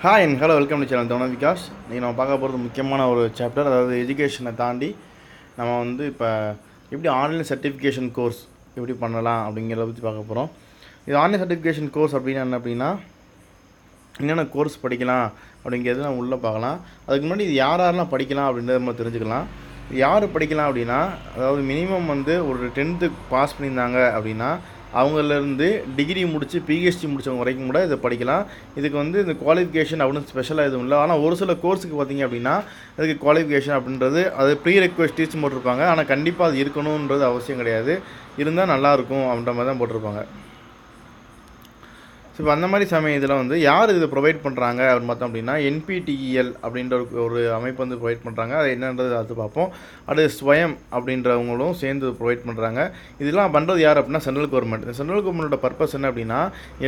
Hi and hello welcome to channel Dhronavikaash. நீங்கள் நம்ம பார்க்க போகிறது முக்கியமான ஒரு சாப்டர், அதாவது எஜுகேஷனை தாண்டி நம்ம வந்து இப்போ எப்படி ஆன்லைன் சர்டிஃபிகேஷன் கோர்ஸ் எப்படி பண்ணலாம் அப்படிங்கிறத பற்றி பார்க்க போகிறோம். இது ஆன்லைன் சர்டிஃபிகேஷன் கோர்ஸ் அப்படின்னா என்ன அப்படின்னா, என்னென்ன கோர்ஸ் படிக்கலாம் அப்படிங்கிறது நம்ம உள்ளே பார்க்கலாம். அதுக்கு முன்னாடி இது யாரெல்லாம் படிக்கலாம் அப்படின்றத நம்ம தெரிஞ்சுக்கலாம். யார் படிக்கலாம் அப்படின்னா, அதாவது மினிமம் வந்து ஒரு 10th பாஸ் பண்ணியிருந்தாங்க அப்படின்னா அவங்கலேருந்து டிகிரி முடித்து பிஹெச்டி முடித்தவங்க வரைக்கும் கூட இதை படிக்கலாம். இதுக்கு வந்து இந்த குவாலிஃபிகேஷன் அப்படின்னு ஸ்பெஷலாக எதுவும் இல்லை. ஆனால் ஒரு சில கோர்ஸுக்கு பார்த்திங்க அப்படின்னா அதுக்கு குவாலிஃபிகேஷன் அப்படின்றது அது ப்ரீ ரெக்வெஸ்ட் டீச் போட்டிருப்பாங்க. ஆனால் கண்டிப்பாக அது இருக்கணுன்றது அவசியம் கிடையாது. இருந்தால் நல்லாயிருக்கும் அப்படின்ற மாதிரி தான் போட்டிருப்பாங்க. ஸோ இப்போ அந்த மாதிரி சமயத்தில் வந்து யார் இதை ப்ரொவைட் பண்ணுறாங்க அப்படின்னு பார்த்தோம் அப்படின்னா, NPTEL அப்படின்ற ஒரு அமைப்பு வந்து ப்ரொவைட் பண்ணுறாங்க. அது என்னன்றது அது பார்ப்போம். அது ஸ்வயம் அப்படின்றவங்களும் சேர்ந்து ப்ரொவைட் பண்ணுறாங்க. இதெல்லாம் பண்ணுறது யார் அப்படின்னா சென்ட்ரல் கவர்மெண்ட். இந்த சென்ட்ரல் கவர்மெண்ட்டோட பர்பஸ் என்ன அப்படின்னா,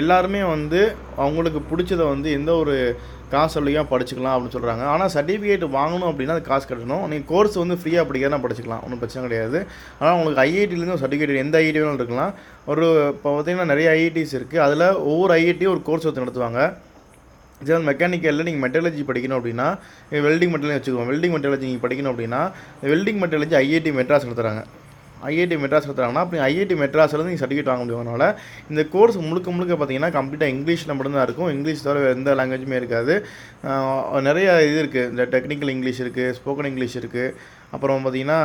எல்லாருமே வந்து அவங்களுக்கு பிடிச்சதை வந்து எந்த ஒரு காசு இல்லையாக படிச்சுக்கலாம் அப்படின்னு சொல்கிறாங்க. ஆனால் சர்டிஃபிகேட் வாங்கணும் அப்படின்னா அது காசு கட்டணும். நீங்கள் கோர்ஸ் வந்து ஃப்ரீயாக படிக்கிறதா படிச்சுக்கலாம், ஒன்றும் பிரச்சனை கிடையாது. ஆனால் உங்களுக்கு ஐஐடிலேருந்து ஒரு சர்டிஃபிகேட் எந்த ஐஐடி வேணும் இருக்கலாம். ஒரு இப்போ பார்த்திங்கன்னா நிறைய ஐஐடிஸ் இருக்குது. அதில் ஒவ்வொரு ஐஐடியும் ஒரு கோர்ஸ் ஒருத்தர் நடத்துவாங்க. இதே மெக்கானிக்கலில் நீங்கள் மெட்டாலஜி படிக்கணும் அப்படின்னா, வெல்டிங் மெட்டாலஜி வச்சுக்குவோம். வெல்டிங் மெட்டாலஜி நீங்கள் படிக்கணும் அப்படின்னா வெல்டிங் மெட்டாலஜி ஐஐடி மெட்ராஸ் நடத்துகிறாங்க. ஐஐடி மெட்ராஸ் நடத்துகிறாங்கன்னா அப்படி ஐஐடி மெட்ராஸில் நீங்கள் சர்டிஃபிகேட் வாங்க முடியும்னால இந்த கோர்ஸ் முழுக்க பார்த்தீங்கன்னா கம்ப்ளீட்டாக இங்கிலீஷில் மட்டும்தான் இருக்கும். இங்கிலீஷ் தவிர எந்த லாங்குவேஜுமே இருக்காது. நிறைய இது இருக்குது. இந்த டெக்னிக்கல் இங்கிலீஷ் இருக்குது, ஸ்போக்கன் இங்கிலீஷ் இருக்குது, அப்புறம் பார்த்திங்கன்னா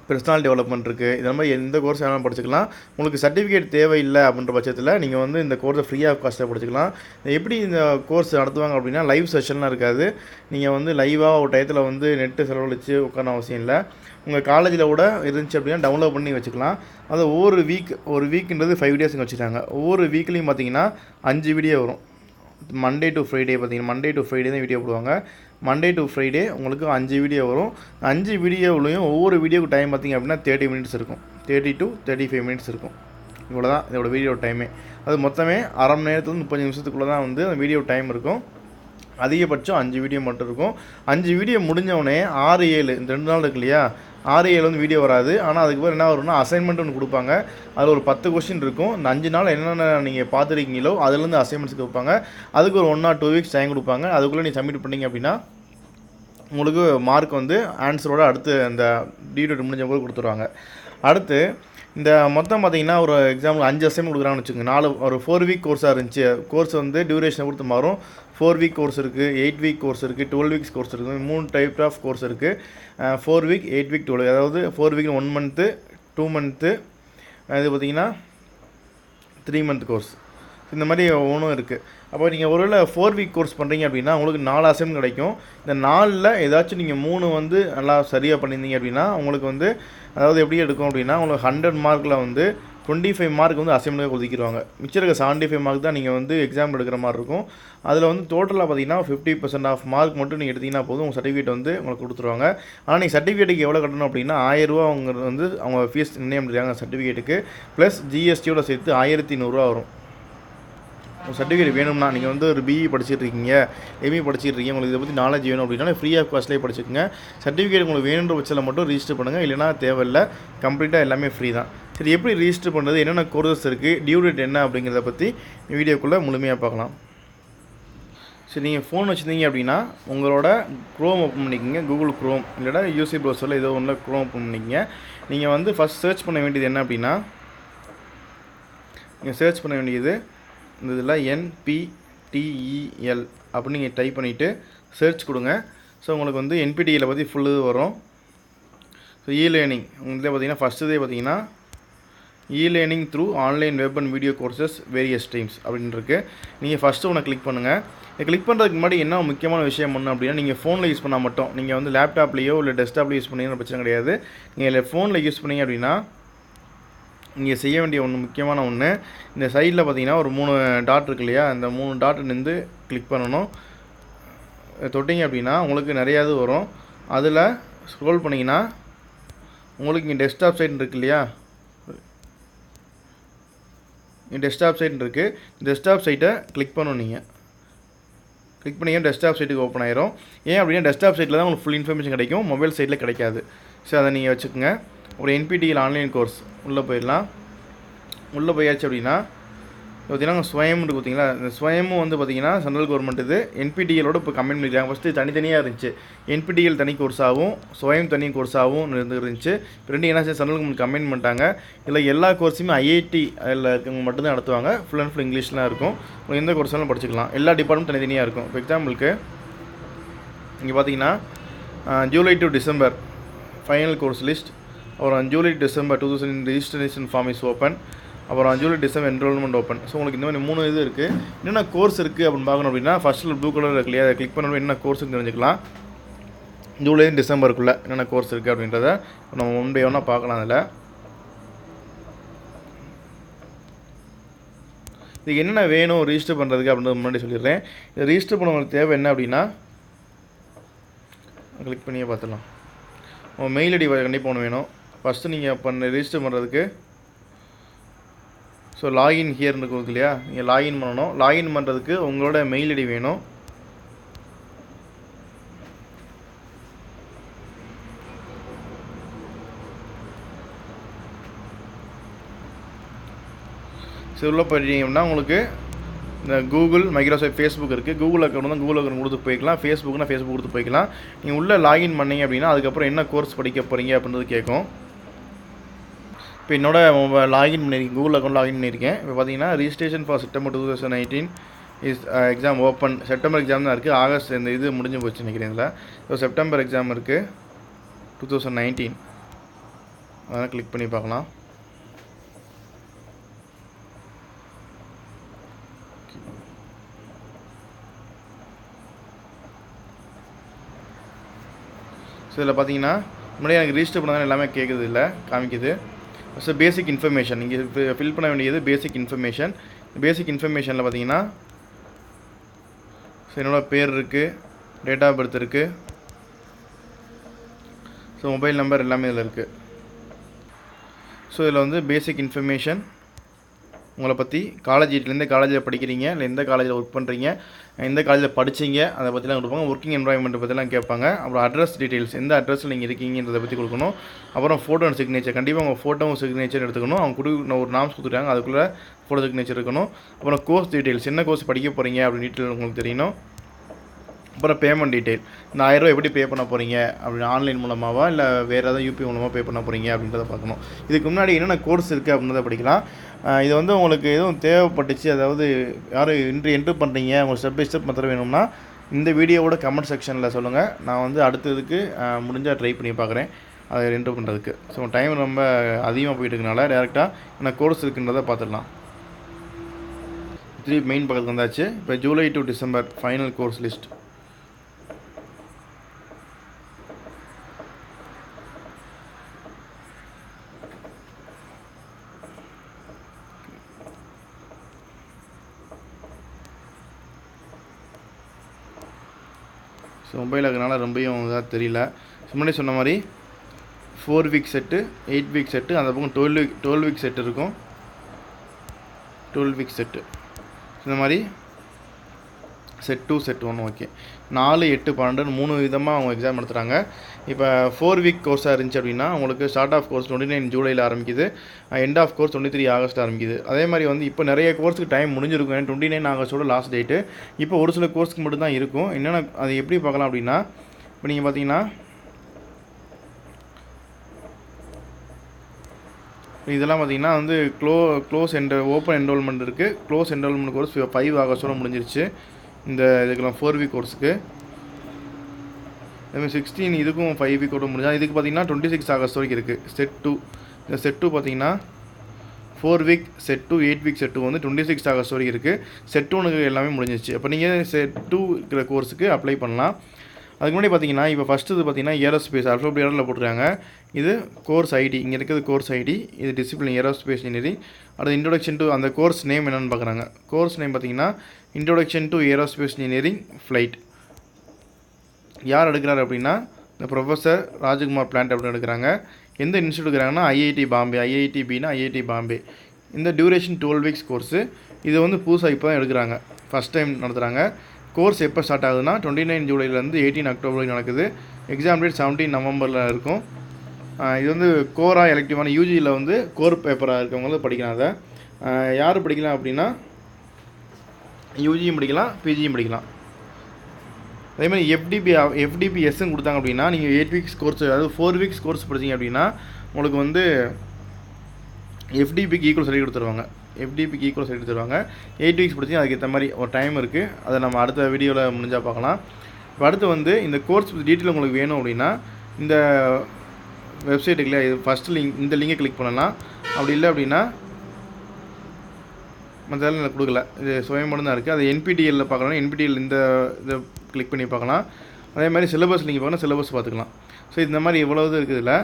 பர்சனல் டெவலப்மெண்ட் இருக்குது. இந்த மாதிரி எந்த கோர்ஸ் வேணாலும் படிச்சுக்கலாம். உங்களுக்கு சர்டிஃபிகேட் தேவையில்லை அப்படின்ற பட்சத்தில் நீங்கள் வந்து இந்த கோர்ஸை ஃப்ரீ ஆஃப் காஸ்ட்டாக படிச்சுக்கலாம். எப்படி இந்த கோர்ஸ் நடத்துவாங்க அப்படின்னா, லைவ் செஷன்லாம் இருக்காது. நீங்கள் வந்து லைவாக ஒரு டயத்தில் வந்து நெட்டு செலவழித்து உட்கார அவசியம் இல்லை. உங்கள் காலேஜில் கூட இருந்துச்சு அப்படின்னா டவுன்லோட் பண்ணி வச்சுக்கலாம். அது ஒரு வீக்குன்றது 5 டேஸுங்க வச்சுட்டாங்க. ஒவ்வொரு வீக்லேயும் பார்த்திங்கன்னா 5 வீடியோ வரும். மண்டே டு ஃப்ரைடே பார்த்திங்கன்னா மண்டே டு ஃப்ரைடே தான் வீடியோ போடுவாங்க. மண்டே டு ஃப்ரைடே உங்களுக்கு 5 வீடியோ வரும். 5 வீடியோவிலையும் ஒவ்வொரு வீடியோக்கு டைம் பார்த்திங்க அப்படின்னா 30 மினிட்ஸ் இருக்கும். 30 to 35 மினிட்ஸ் இருக்கும். இவ்வளோ தான் இதோட வீடியோ டைமே. அது மொத்தமே அரை மணி நேரத்துலேருந்து 30 நிமிஷத்துக்குள்ளே தான் வந்து அந்த வீடியோ டைம் இருக்கும். அதிகபட்சம் 5 வீடியோ மட்டும் இருக்கும். 5 வீடியோ முடிஞ்சவுடனே 6-7 இந்த 2 நாள் இருக்கு இல்லையா, 6-7 வந்து வீடியோ வராது. ஆனால் அதுக்கு பேர் என்ன வரும்னா அசைன்மெண்ட் ஒன்று கொடுப்பாங்க. அதில் ஒரு 10 கொஸ்டின் இருக்கும். இந்த 5 நாள் என்னென்ன நீங்கள் பார்த்துருக்கீங்களோ அதுலேருந்து அசைன்மெண்ட்ஸ் கொடுப்பாங்க. அதுக்கு ஒரு 1 or 2 வீக்ஸ் டைம் கொடுப்பாங்க. அதுக்குள்ளே நீங்கள் சப்மிட் பண்ணிங்க அப்படின்னா உங்களுக்கு மார்க் வந்து ஆன்சரோட அடுத்து அந்த டியூட்டி முடிஞ்ச போது கொடுத்துருவாங்க. அடுத்து இந்த மொத்தம் பார்த்திங்கன்னா ஒரு எக்ஸாம்பிள் 5 அசைன்மெண்ட் கொடுக்குறாங்கன்னு வச்சுக்கோங்க. ஒரு 4 வீக் கோர்ஸாக இருந்துச்சு. கோர்ஸ் வந்து டியூரேஷனை கொடுத்து மாறும். 4 வீக் கோர்ஸ் இருக்குது, 8 வீக் கோர்ஸ் இருக்குது, 12 வீக்ஸ் கோர்ஸ் இருக்குது. 3 டைப் ஆஃப் கோர்ஸ் இருக்குது. 4 வீக், 8 வீக், 12. அதாவது 4 வீக் 1 மந்த்து, 2 மந்த்து, இது பார்த்திங்கன்னா 3 மந்த் கோர்ஸ். இந்த மாதிரி ஒவ்வொன்றும் இருக்குது. அப்போ நீங்கள் ஒருவேளை 4 வீக் கோர்ஸ் பண்ணுறீங்க அப்படின்னா உங்களுக்கு 4 அசைன்மெண்ட் கிடைக்கும். இந்த 4ல் ஏதாச்சும் நீங்கள் 3 வந்து நல்லா சரியாக பண்ணியிருந்தீங்க அப்படின்னா உங்களுக்கு வந்து, அதாவது எப்படி எடுக்கும் அப்படின்னா, உங்களுக்கு 100 மார்க்கில் வந்து 25 மார்க் வந்து அசைன்மெண்ட்டாக ஒதுக்கிடுவாங்க. மிச்சம் இருக்க 75 மார்க் தான் நீங்கள் வந்து எக்ஸாம் எடுக்கிற மாதிரி இருக்கும். அதில் வந்து டோட்டலாக பார்த்தீங்கன்னா 50% ஆஃப் மார்க் மட்டும் நீங்கள் எடுத்திங்கன்னா போதும், உங்கள் சர்டிஃபிகேட் வந்து உங்களுக்கு கொடுத்துருவாங்க. ஆனால் நீங்கள் சர்டிஃபிகேட்டுக்கு எவ்வளோ கட்டணும் அப்படின்னா 1000 ரூபா அவங்க வந்து அவங்க ஃபீஸ் நிர்ணயம் பண்ணிடுறாங்க சர்டிஃபிகேட்டுக்கு. ப்ளஸ் ஜிஎஸ்டியோட சேர்த்து 1100 வரும். சர்டிஃபிகேட் வேணும்னா நீங்கள் வந்து ஒரு பிஇ படிச்சுட்டு இருக்கீங்க, எம்இ படிச்சுட்டு இருக்கீங்க, உங்களுக்கு இதை பற்றி நாலேஜ் வேணும் அப்படின்னா ஃப்ரீ ஆஃப் காஸ்ட்லேயே படிச்சுக்கோங்க. சர்டிஃபிகேட் உங்களுக்கு வேணுன்ற பட்சத்தில் மட்டும் ரிஜிஸ்டர் பண்ணுங்கள். இல்லைனா தேவையில்லை, கம்ப்ளீட்டாக எல்லாமே ஃப்ரீ தான். சரி, எப்படி ரிஜிஸ்டர் பண்ணுறது, என்னென்ன கோர்சஸ் இருக்குது, டியூ டேட் என்ன அப்படிங்கிறத பற்றி வீடியோக்குள்ளே முழுமையாக பார்க்கலாம். சரி, நீங்கள் ஃபோன் வச்சுருந்தீங்க அப்படின்னா உங்களோட க்ரோம் ஓப்பன் பண்ணிக்கோங்க. கூகுள் க்ரோம் இல்லைனா யூசி ப்ரௌசரில் ஏதோ ஒன்றில் க்ரோம் ஓப்பன் பண்ணிக்கோங்க. நீங்கள் வந்து ஃபஸ்ட் சர்ச் பண்ண வேண்டியது என்ன அப்படின்னா, நீங்கள் சர்ச் பண்ண வேண்டியது இந்த இதில் NPTEL அப்படின்னு நீங்கள் டைப் பண்ணிவிட்டு சர்ச் கொடுங்க. ஸோ உங்களுக்கு வந்து NPTEL பற்றி ஃபுல்லு வரும். ஸோ இ-லேர்னிங் உங்களுக்கு பார்த்தீங்கன்னா ஃபஸ்ட்டு இதே பார்த்தீங்கன்னா e learning through online web and video courses various streams அப்படின்னு இருக்குது. நீங்கள் ஃபஸ்ட்டு ஒன்று கிளிக் பண்ணுங்கள். இதை கிளிக் பண்ணுறதுக்கு முன்னாடி என்ன முக்கியமான விஷயம் பண்ணணும் அப்படின்னா, நீங்கள் ஃபோனில் யூஸ் பண்ணால் மட்டும், நீங்கள் வந்து லேப்டாப்லேயோ இல்லை டெஸ்க்டாப்லேயோ யூஸ் பண்ணிங்கன்னா பிரச்சனை கிடையாது. நீங்கள் ஃபோனில் யூஸ் பண்ணீங்க அப்படின்னா நீங்கள் செய்ய வேண்டிய முக்கியமான ஒன்று, இந்த சைடில் பார்த்தீங்கன்னா ஒரு 3 டாட் இருக்கு இல்லையா, இந்த 3 டாட் நின்று கிளிக் பண்ணணும். தொட்டிங்க அப்படின்னா உங்களுக்கு நிறையா இது வரும். அதில் ஸ்க்ரோல் பண்ணிங்கன்னா உங்களுக்கு இங்கே டெஸ்க்டாப் சைட் இருக்கு இல்லையா, இங்கே டெஸ்க்டாப் சைட் இருக்குது. டெஸ்க்டாப் சைட்டை கிளிக் பண்ணணும். நீங்கள் கிளிக் பண்ணிங்கன்னா டெஸ்க்டாப் சைட்டுக்கு ஓப்பன் ஆயிரும். ஏன் அப்படின்னா டெஸ்க்டாப் சைட்டில் தான் உங்களுக்கு ஃபுல் இன்ஃபர்மேஷன் கிடைக்கும், மொபைல் சைட்டில் கிடைக்காது. ஸோ அதை நீங்கள் வச்சுக்கோங்க. ஒரு NPTEL ஆன்லைன் கோர்ஸ் உள்ளே போயிடலாம். உள்ளே போயாச்சு அப்படின்னா பார்த்தீங்கன்னா ஸ்வயம் இருக்குது பார்த்தீங்களா, இந்த ஸ்வயமும் வந்து பார்த்தீங்கன்னா சென்ட்ரல் கவர்மெண்ட் இது என்பிடிஎலோட இப்போ கம்பைன் பண்ணியிருக்காங்க. ஃபஸ்ட்டு தனித்தனியாக இருந்துச்சு, என்பிடிஎல் தனி கோர்ஸாகவும் ஸ்வயம் தனி கோர்ஸாகவும் இருந்துச்சு. இப்போ ரெண்டு என்ன சென்ட்ரல் கவர்மெண்ட் கம்பைன் பண்ணிட்டாங்க. இதில் எல்லா கோர்ஸுமே ஐஐடி அதில் இருக்கவங்க மட்டும்தான் நடத்துவாங்க. ஃபுல் அண்ட் ஃபுல் இங்கிலீஷ்லாம் இருக்கும். உங்களுக்கு எந்த கோர்ஸாலும் படிச்சுக்கலாம். எல்லா டிபார்ட்மெண்ட் தனித்தனியாக இருக்கும். இப்போ எக்ஸாம்பிளுக்கு இங்கே பார்த்தீங்கன்னா July to December final course list, அப்புறம் July December 2000 registration form is open, அப்புறம் July December enrolment open. So உங்களுக்கு இந்த மாதிரி 3 இது இருக்குது. என்னென்ன கோர்ஸ் இருக்குது அப்படின்னு பார்க்கணும் அப்படின்னா ஃபஸ்ட்டில் ப்ளூ கலர் இருக்கு இல்லையா, அதை கிளிக் பண்ணணும். என்ன கோர்ஸுன்னு தெரிஞ்சுக்கலாம். ஜூலை டிசம்பருக்குள்ளே என்னென்ன கோர்ஸ் இருக்குது அப்படின்றத நம்ம ஒன் பை ஒன்னாக பார்க்கலாம். அதில் இதுக்கு என்னென்ன வேணும் ரிஜிஸ்டர் பண்ணுறதுக்கு அப்படின்றது முன்னாடி சொல்லிடுறேன். இது ரிஜிஸ்டர் பண்ணவங்களுக்கு தேவை என்ன அப்படின்னா கிளிக் பண்ணியே பார்த்துடலாம். உங்கள் மெயில் ஐடி கண்டிப்பாக ஒன்று வேணும். ஃபஸ்ட்டு நீங்கள் ரிஜிஸ்டர் பண்ணுறதுக்கு ஸோ லாகின் ஹியர்னு இருக்குது இல்லையா, நீங்கள் லாகின் பண்ணணும். லாகின் பண்ணுறதுக்கு உங்களோட மெயில் ஐடி வேணும். ஸோ உள்ள போயிட்டீங்கன்னா உங்களுக்கு இந்த கூகுள், மைக்ரோசாஃப்ட், ஃபேஸ்புக் இருக்குது. கூகுள் அக்கௌண்ட் தான் கூகுள் அக்கௌண்ட் கொடுத்து போய்க்கலாம். ஃபேஸ்புக்னா ஃபேஸ்புக் கொடுத்து போய்க்கலாம். நீங்கள் உள்ளே லாகின் பண்ணிங்க அப்படின்னா அதுக்கப்புறம் என்ன கோர்ஸ் படிக்க போகிறீங்க அப்படின்றது கேட்கும். இப்போ என்னோட லாகின் பண்ணியிருக்கேன், கூகுள் அக்கௌண்ட் லாகின் பண்ணியிருக்கேன். இப்போ பார்த்தீங்கன்னா registration for September 2019 is exam open. September exam தான் இருக்குது. ஆகஸ்ட் இந்த இது முடிஞ்சு போச்சு நினைக்கிறேன் இதில். ஸோ செப்டம்பர் எக்ஸாம் இருக்குது 2019. அதனால் கிளிக் பண்ணி பார்க்கலாம். ஸோ இதில் பார்த்தீங்கன்னா முன்னாடி எனக்கு ரிஜிஸ்டர் பண்ணதான் எல்லாமே கேட்குது, இல்லை காமிக்குது. ஸோ பேசிக் இன்ஃபர்மேஷன் இங்கே ஃபில் பண்ண வேண்டியது பேசிக் இன்ஃபர்மேஷன். பேசிக் இன்ஃபர்மேஷனில் பார்த்தீங்கன்னா ஸோ என்னோடய பேர் இருக்குது, டேட் ஆஃப் பர்த் இருக்குது, ஸோ மொபைல் நம்பர் எல்லாமே இதில் இருக்குது. ஸோ இதில் வந்து பேசிக் இன்ஃபர்மேஷன் உங்களை பற்றி, காலேஜ் எந்த காலேஜில் படிக்கிறீங்க, இல்லை எந்த காலேஜில் ஒர்க் பண்ணுறீங்க, எந்த காலேஜில் படிச்சிங்க அதை பற்றிலாம் கொடுப்பாங்க. ஒர்க்கிங் என்வாயன்மெண்ட்டை பற்றிலாம் கேட்பாங்க. அப்புறம் அட்ரஸ் டீட்டெயில்ஸ், எந்த அட்ரஸில் நீங்கள் இருக்கீங்கன்றதை பற்றி கொடுக்கணும். அப்புறம் ஃபோட்டோ அண்ட் சிக்னேச்சர், கண்டிப்பாக உங்கள் ஃபோட்டோவும் சிக்னேச்சர் எடுத்துக்கணும். அவங்க ஒரு நாம்ஸ் கொடுத்துருக்காங்க, அதுக்குள்ளே ஃபோட்டோ சிக்னேச்சர் இருக்கணும். அப்புறம் கோர்ஸ் டீட்டெயில்ஸ், என்ன கோர்ஸ் படிக்க போகிறீங்க அப்படின்னு டீட்டெயில் உங்களுக்கு தெரியணும். அப்புறம் பேமெண்ட் டீட்டெயில், இந்த 1000 ரூபா எப்படி பே பண்ண போகிறீங்க அப்படின்னு, ஆன்லைன் மூலமாகவா இல்லை வேறு ஏதாவது யூபி மூலமாக பே பண்ண போகிறீங்க அப்படின்றத பார்க்கணும். இதுக்கு முன்னாடி என்னென்ன கோர்ஸ் இருக்குது அப்படின்றத படிக்கலாம். இது வந்து உங்களுக்கு எதுவும் தேவைப்பட்டுச்சு, அதாவது யாரும் என்ட்ரு பண்ணுறீங்க, உங்களுக்கு ஸ்டெப் பை ஸ்டெப் மெத்தட் வேணும்னா இந்த வீடியோவோட கமெண்ட் செக்ஷனில் சொல்லுங்கள். நான் வந்து அடுத்ததுக்கு முடிஞ்சால் ட்ரை பண்ணி பார்க்குறேன் அதை என்ட்ரு பண்ணுறதுக்கு. ஸோ டைம் ரொம்ப அதிகமாக போயிட்டு இருக்கனால டேரெக்டாக என்ன கோர்ஸ் இருக்குன்றதை பார்த்துடலாம். திருப்பி மெயின் பக்கத்துக்கு வந்தாச்சு. இப்போ July to December final course list. So mobile இருக்கிறனால ரொம்பவும் இதாக தெரியல. முன்னாடி சொன்ன மாதிரி 4 வீக் செட்டு, 8 வீக் செட்டு, அந்த பக்கம் 12 வீக் செட்டு இருக்கும். 12 வீக் செட்டு இந்த மாதிரி செட் 2 செட் 1 ஓகே. 4, 8, 12 3 விதமாக அவங்க எக்ஸாம் நடத்துகிறாங்க. இப்போ 4 வீக் கோர்ஸாக இருந்துச்சு அப்படின்னா உங்களுக்கு ஸ்டார்ட் ஆஃப் கோர்ஸ் 29 ஜூலையில் ஆரம்பிக்குது, எண்ட் ஆஃப் கோர்ஸ் 23 ஆகஸ்ட் ஆரம்பிக்குது. அதே மாதிரி வந்து இப்போ நிறைய கோர்ஸுக்கு டைம் முடிஞ்சிருக்கும். ஏன்னா 29 ஆகஸ்ட்டோட லாஸ்ட் டேட்டு. இப்போ ஒரு சில கோர்ஸுக்கு மட்டும் தான் இருக்கும். என்னென்ன அது எப்படி பார்க்கலாம் அப்படின்னா, இப்போ நீங்கள் பார்த்தீங்கன்னா இதெல்லாம் பார்த்தீங்கன்னா வந்து க்ளோஸ் ஓப்பன் என்ரோல்மெண்ட் இருக்குது. க்ளோஸ் என்ரோல்மெண்ட் கோர்ஸ் 5 ஆகஸ்ட்டோட முடிஞ்சிருச்சு. இந்த இதுக்கெல்லாம் 4 வீக் கோர்ஸுக்கு. அதுமாதிரி 16 இதுக்கும் 5 வீக்கோட முடிஞ்சா. இதுக்கு பார்த்தீங்கன்னா 26 ஆகஸ்ட் வரைக்கும் இருக்குது. செட் 2, இந்த செட் 2 பார்த்தீங்கன்னா 4 வீக் செட் 2, 8 வீக் செட் 2 வந்து 26 ஆகஸ்ட் வரைக்கும் இருக்குது. செட் 1க்கு எல்லாமே முடிஞ்சிச்சு. அப்போ நீங்கள் செட் 2 இருக்கிற கோர்ஸுக்கு அப்ளை பண்ணலாம். அதுக்கு முன்னாடி பார்த்தீங்கன்னா இப்போ ஃபஸ்ட்டு இது பார்த்தீங்கன்னா ஏரோஸ்பேஸ் அல்ஃபாபெட்டில் போட்டிருக்காங்க. இது கோர்ஸ் ஐடி, இங்கே இருக்கிறது கோர்ஸ் ஐடி. இது டிசிப்ளின் ஏரோஸ்பேஸ் இன்ஜினியரிங். அடுத்து இன்ட்ரோடக்ஷன் டு அந்த கோர்ஸ் நேம் என்னென்னு பார்க்குறாங்க. கோர்ஸ் நேம் பார்த்தீங்கன்னா introduction to aerospace engineering flight. யார் எடுக்கிறாரு அப்படின்னா இந்த ப்ரொஃபஸர் ராஜ்குமார் பிளான்ட் அப்படின்னு எடுக்கிறாங்க. எந்த இன்ஸ்டியூட் எடுக்கிறாங்கன்னா ஐஐடி பாம்பே. ஐஐடிபின்னா ஐஐடி பாம்பே. இந்த டியூரேஷன் 12 வீக்ஸ் கோர்ஸு. இது வந்து புதுசாக இப்போ தான் எடுக்கிறாங்க, ஃபஸ்ட் டைம் நடத்துகிறாங்க. கோர்ஸ் எப்போ ஸ்டார்ட் ஆகுதுன்னா 29 ஜூலைலேருந்து 18 அக்டோபர் வரைக்கும் நடக்குது. எக்ஸாம் டேட் 17 நவம்பரில் இருக்கும். இது வந்து கோராக எலக்டிவான யூஜியில் வந்து கோர் பேப்பராக இருக்கவங்க வந்து படிக்கலாம். அதை யார் படிக்கலாம் அப்படின்னா யூஜியும் படிக்கலாம், பிஜியும் படிக்கலாம். அதே மாதிரி எஃப்டிபிஎஸ்ன்னு கொடுத்தாங்க அப்படின்னா நீங்கள் 8 வீக்ஸ் கோர்ஸ், அதாவது 4 வீக்ஸ் கோர்ஸ் படிச்சிங்க அப்படின்னா உங்களுக்கு வந்து எஃப்டிபிக்கு ஈக்குவல் சொல்லி கொடுத்துருவாங்க. எஃப்டிபிக்கு ஈக்குவல் சொல்லி கொடுத்துருவாங்க. 8 வீக்ஸ் படிச்சிங்க, அதுக்கு ஏற்ற மாதிரி ஒரு டைம் இருக்குது. அதை நம்ம அடுத்த வீடியோவில் முடிஞ்சால் பார்க்கலாம். இப்போ அடுத்து வந்து இந்த கோர்ஸ் டீட்டெயில் உங்களுக்கு வேணும் அப்படின்னா இந்த வெப்சைட் இல்லையா, இது ஃபஸ்ட்டு லிங்க், இந்த லிங்கை கிளிக் பண்ணலாம். அப்படி இல்லை அப்படின்னா மற்ற எனக்கு கொடுக்கல, இது சுயம் மட்டும் தான் இருக்குது. அது NPTEL பார்க்கலாம். NPTEL இந்த இதை கிளிக் பண்ணி பார்க்கலாம். அதே மாதிரி சிலபஸ் நீங்கள் பார்க்கணும், சிலபஸ் பார்த்துக்கலாம். ஸோ இந்த மாதிரி எவ்வளோ இது இருக்குது. இதில்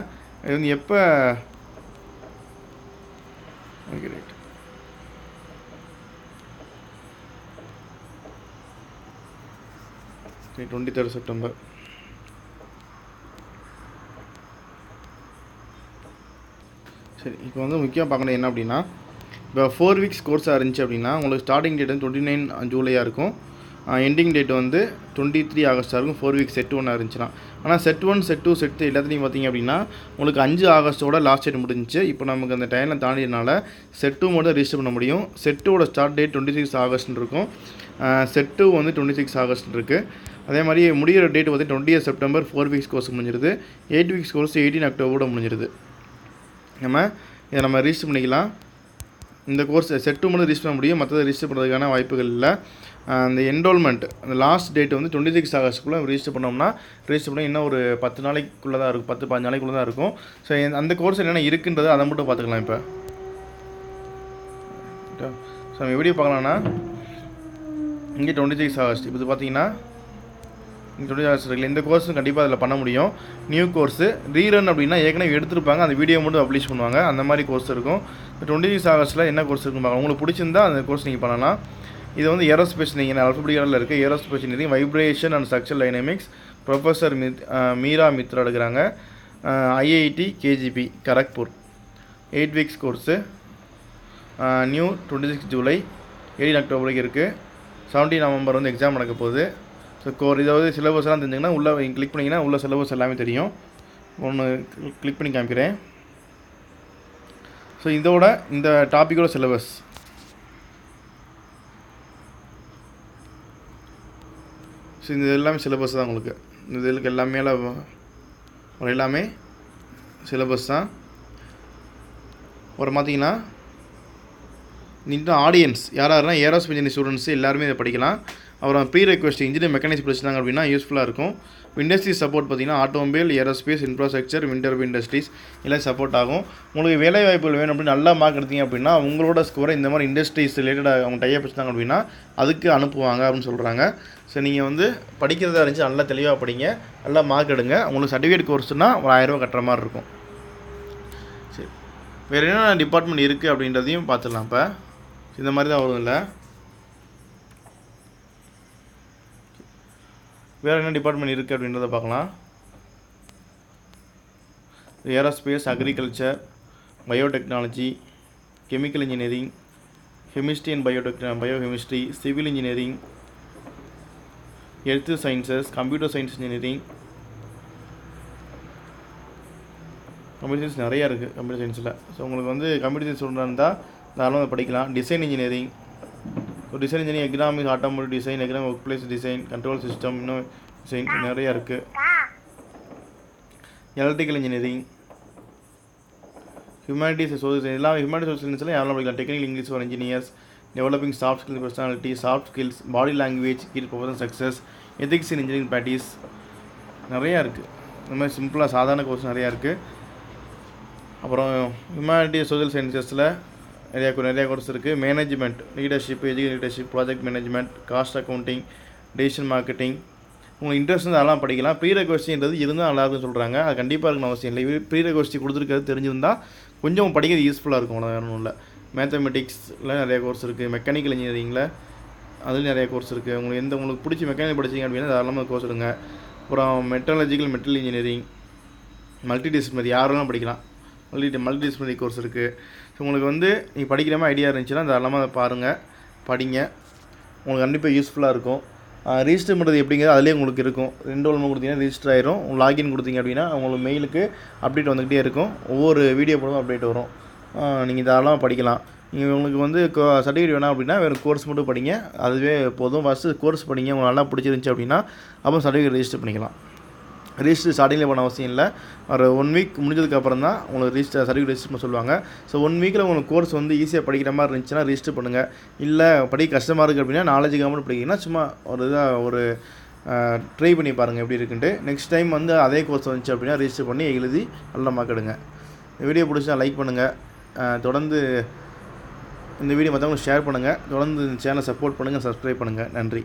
இது வந்து எப்போ ஓகே ரைட் சரி 23 செப்டம்பர். சரி இப்போ வந்து முக்கியமாக பார்க்கணும் என்ன அப்படின்னா, இப்போ 4 வீக்ஸ் கோர்ஸாக இருந்துச்சு அப்படின்னா உங்களுக்கு ஸ்டார்டிங் டேட் வந்து 29 ஜூலையாக இருக்கும். எண்டிங் டேட் வந்து 23 ஆகஸ்ட்டாக இருக்கும். 4 வீக்ஸ் செட் 1 இருந்துச்சுன்னா. ஆனால் செட் 1, செட் 2, செட் 3 எல்லாத்துலேயும் பார்த்தீங்க அப்படின்னா உங்களுக்கு 5 ஆகஸ்ட்டோட லாஸ்ட் டேட் முடிஞ்சிச்சு. இப்போ நமக்கு அந்த டைமில் தாண்டினால செட் 2 மட்டும் ரிஜிஸ்டர் பண்ண முடியும். செட் 2ஓட ஸ்டார்ட் டேட் 26 ஆகஸ்ட்னு இருக்கும். செட் 2 வந்து 26 ஆகஸ்ட் இருக்குது. அதே மாதிரி முடிகிற டேட் வந்து 20 செப்டம்பர் 4 வீக்ஸ் கோர்ஸ் முடிஞ்சிருது. 8 வீக்ஸ் கோர்ஸ் 18 அக்டோபரோட முடிஞ்சிருது. இதை நம்ம ரிஜிஸ்டர் பண்ணிக்கலாம். இந்த கோர்ஸ் செட் 2 மட்டும் ரிஜிஸ்டர் பண்ண முடியும், மற்றதை ரிஜிஸ்டர் பண்ணுறதுக்கான வாய்ப்புகள் இல்லை. அந்த என்ரோல்மெண்ட் அந்த லாஸ்ட் டேட் வந்து 26 ஆகஸ்ட்டுக்குள்ளே ரிஜிஸ்டர் பண்ணோம்னா இன்னும் ஒரு 10 நாளைக்குள்ளே தான் இருக்கும், 10-15 நாளைக்குள்ளே தான் இருக்கும். ஸோ அந்த கோர்ஸ் என்னென்ன இருக்குன்றது அதை மட்டும் பார்த்துக்கலாம். இப்போ ஸோ நம்ம வீடியோ பார்க்கலாம்னா இங்கே 26 ஆகஸ்ட், இப்போ இது பார்த்தீங்கன்னா இங்கே 26 ஆகஸ்ட் இருக்குல்ல, இந்த கோர்ஸும் கண்டிப்பாக அதில் பண்ண முடியும். நியூ கோர்ஸு ரீரன் அப்படின்னா ஏற்கனவே எடுத்துருப்பாங்க, அந்த வீடியோ மட்டும் பப்ளிஷ் பண்ணுவாங்க, அந்த மாதிரி கோர்ஸ் இருக்கும். இப்போ 26 ஆகஸ்ட்டில் என்ன கோர்ஸ் இருக்குன்னு பார்க்கலாம். உங்களுக்கு பிடிச்சிருந்தா அந்த கோர்ஸ் நீங்கள் பண்ணலாம். இது வந்து ஏரோஸ்பேஸ் நீங்கள் அல்பபெட்டிக்கலில் இருக்குது. Aerospace engineering vibration and structural dynamics professor Meera Mitra எடுக்கிறாங்க. IIT KGP Kharagpur. 8 weeks course. New 26 July 18 அக்டோபருக்கு இருக்குது. 17 நவம்பர் வந்து எக்ஸாம் நடக்க போகுது. ஸோ இதாவது சிலபஸ்லாம் தெரிஞ்சிங்கன்னா உள்ளே கிளிக் பண்ணிங்கன்னா உள்ள சிலபஸ் எல்லாமே தெரியும். ஒன்று கிளிக் பண்ணி காமிக்கிறேன். ஸோ இதோட இந்த டாப்பிக்கோட சிலபஸ் ஸோ இது எல்லாமே சிலபஸ் தான். உங்களுக்கு இதுக்கு எல்லாமே சிலபஸ் தான். அப்புறம் பார்த்தீங்கன்னா இந்த ஆடியன்ஸ் யாராருன்னா ஏரோஸ்பேஸ் இன்ஜினியரிங் ஸ்டூடெண்ட்ஸ் எல்லாருமே இதை படிக்கலாம். அப்புறம் ப்ரீ ரெக்வெஸ்ட் இன்ஜினியர் மெக்கானிக்ஸ் படிச்சிருந்தாங்க அப்படின்னா யூஸ்ஃபுல்லாக இருக்கும். இண்டஸ்ட்ரி சப்போர்ட் பார்த்தீங்கன்னா automobile, aerospace, infrastructure, winter industries எல்லாம் சப்போர்ட் ஆகும். உங்களுக்கு வேலை வாய்ப்புகள் வேணும் அப்படின்னு நல்லா மார்க் எடுத்தீங்க அப்படின்னா உங்களோட ஸ்கோரை இந்த மாதிரி இண்டஸ்ட்ரீஸ் ரிலேட்டடாக அவங்க டைப் வச்சுட்டாங்க அப்படின்னா அதுக்கு அனுப்புவாங்க அப்படின்னு சொல்கிறாங்க. ஸோ நீங்கள் வந்து படிக்கிறதா இருந்துச்சு நல்லா தெளிவாக படிங்க, நல்லா மார்க் எடுங்க. உங்களுக்கு சர்டிஃபிகேட் கோர்ஸ்னால் ஒரு 1000 ரூபா கட்டுற மாதிரி இருக்கும். சரி, வேறு என்னென்ன டிபார்ட்மெண்ட் இருக்குது அப்படின்றதையும் பார்த்துடலாம். இப்போ இந்த மாதிரி தான் வரும். இல்லை வேறு என்ன டிபார்ட்மெண்ட் இருக்குது அப்படின்றத பார்க்கலாம். Aerospace, agriculture, biotechnology, chemical engineering, chemistry and biochemistry, civil engineering, health sciences, computer science engineering. Computer science நிறையா இருக்குது கம்ப்யூட்டர் சயின்ஸில். ஸோ உங்களுக்கு வந்து கம்ப்யூட்டர் சயின்ஸ் ஸ்டூடெண்ட் இருந்தால் தாராளமாக படிக்கலாம். Design engineering, design engineering, economics, automobile design, economic work place design, control system, இன்னும் design நிறையா இருக்குது. எலக்ட்ரிக்கல் இன்ஜினியரிங், ஹியூமனிட்டிஸ், சோசியல் எல்லாம் ஹியூமனிட்டிஸ் சோசியல் சயின்ஸ்லாம் யாரும் படிக்கலாம். Technical English for engineers, developing soft skills, personality, soft skills, body language, கீழ் professional success, ethics in engineering practice நிறையா இருக்குது. இந்த மாதிரி சிம்பிளாக சாதாரண கோர்ஸ் நிறையா இருக்குது. அப்புறம் ஹியூமனிட்டிஸ் சோசியல் சயின்சஸில் நிறையா கோர்ஸ் இருக்குது. Management, leadership, education leadership, project management, cost accounting, decision marketing. உங்களுக்கு இன்ட்ரெஸ்ட் வந்து அதெல்லாம் படிக்கலாம். ப்ரீ ரெக்வெஸ்ட்ன்றது இருந்தால் நல்லாயிருக்குன்னு சொல்கிறாங்க. அது கண்டிப்பாக இருக்கணும் அவசியம் இல்லை. ப்ரீ ரெக்வெஸ்ட் கொடுத்துருக்கிறது தெரிஞ்சிருந்தால் கொஞ்சம் படிக்கிறது யூஸ்ஃபுல்லாக இருக்கும். வேறு ஒன்றும் இல்லை. மேத்தமெட்டிக்ஸில் நிறைய கோர்ஸ் இருக்குது. மெக்கானிக்கல் இன்ஜினியரிங்கில் அதுலேயும் நிறைய கோர்ஸ் இருக்குது. உங்களுக்கு பிடிச்சி மெக்கானிக் படிச்சிங்க அப்படின்னா தாராளமாக கோர்ஸ் எடுங்க. அப்புறம் மெட்டல் இன்ஜினியரிங், மல்டி டிசிப்ளினரி யாரெல்லாம் படிக்கலாம். மல்டி டிசிப்ளினரி கோர்ஸ் இருக்குது. ஸோ உங்களுக்கு வந்து நீங்கள் படிக்கிற மாதிரி ஐடியா இருந்துச்சுன்னா தாராளமாக அதை பாருங்கள், படிங்க. உங்களுக்கு கண்டிப்பாக யூஸ்ஃபுல்லாக இருக்கும். ரிஜிஸ்டர் பண்ணுறது எப்படிங்கிறது அதிலே உங்களுக்கு இருக்கும். 2 வாரம் கொடுத்தீங்கன்னா ரிஜிஸ்டர் ஆயிரும். லாகின் கொடுத்தீங்க அப்படின்னா உங்களுக்கு மெயிலுக்கு அப்டேட் வந்துக்கிட்டே இருக்கும். ஒவ்வொரு வீடியோ போடுவோம் அப்டேட் வரும். நீங்கள் தாராளமாக படிக்கலாம். நீங்கள் உங்களுக்கு வந்து சர்டிஃபிகேட் வேணாம் அப்படின்னா வெறும் கோர்ஸ் மட்டும் படிங்க, அதுவே போதும். ஃபஸ்ட்டு கோர்ஸ் படிங்க, உங்களுக்கு நல்லா பிடிச்சிருந்துச்சி அப்படின்னா அப்புறம் சர்டிஃபிகேட் ரெஜிஸ்டர் பண்ணிக்கலாம். ரெஜிஸ்டர் ஸ்டார்டிங்கில் பண்ண அவசியம் இல்லை. ஒரு 1 வீக் முடிஞ்சதுக்கப்புறம் தான் உங்களுக்கு சர்டிஃபிகேட் ரெஜிஸ்டர் பண்ண சொல்லுவாங்க. ஸோ 1 வீக்கில் உங்களுக்கு கோர்ஸ் வந்து ஈஸியாக படிக்கிற மாதிரி இருந்துச்சுன்னா ரெஜிஸ்டர் பண்ணுங்கள். இல்லை படிக்க கஷ்டமாக இருக்குது அப்படின்னா நாலேஜ் கவர்மெண்ட் படிக்கிங்கன்னா சும்மா ஒரு ட்ரை பண்ணி பாருங்கள் எப்படி இருக்குன்ட்டு. நெக்ஸ்ட் டைம் வந்து அதே கோர்ஸ் வந்துச்சு அப்படின்னா ரெஜிஸ்டர் பண்ணி எழுதி நல்ல மார்க் எடுங்க. இந்த வீடியோ பிடிச்சா லைக் பண்ணுங்கள். தொடர்ந்து இந்த வீடியோ மற்றவங்களுக்கு ஷேர் பண்ணுங்கள். தொடர்ந்து இந்த சேனலை சப்போர்ட் பண்ணுங்கள், சப்ஸ்கிரைப் பண்ணுங்கள். நன்றி.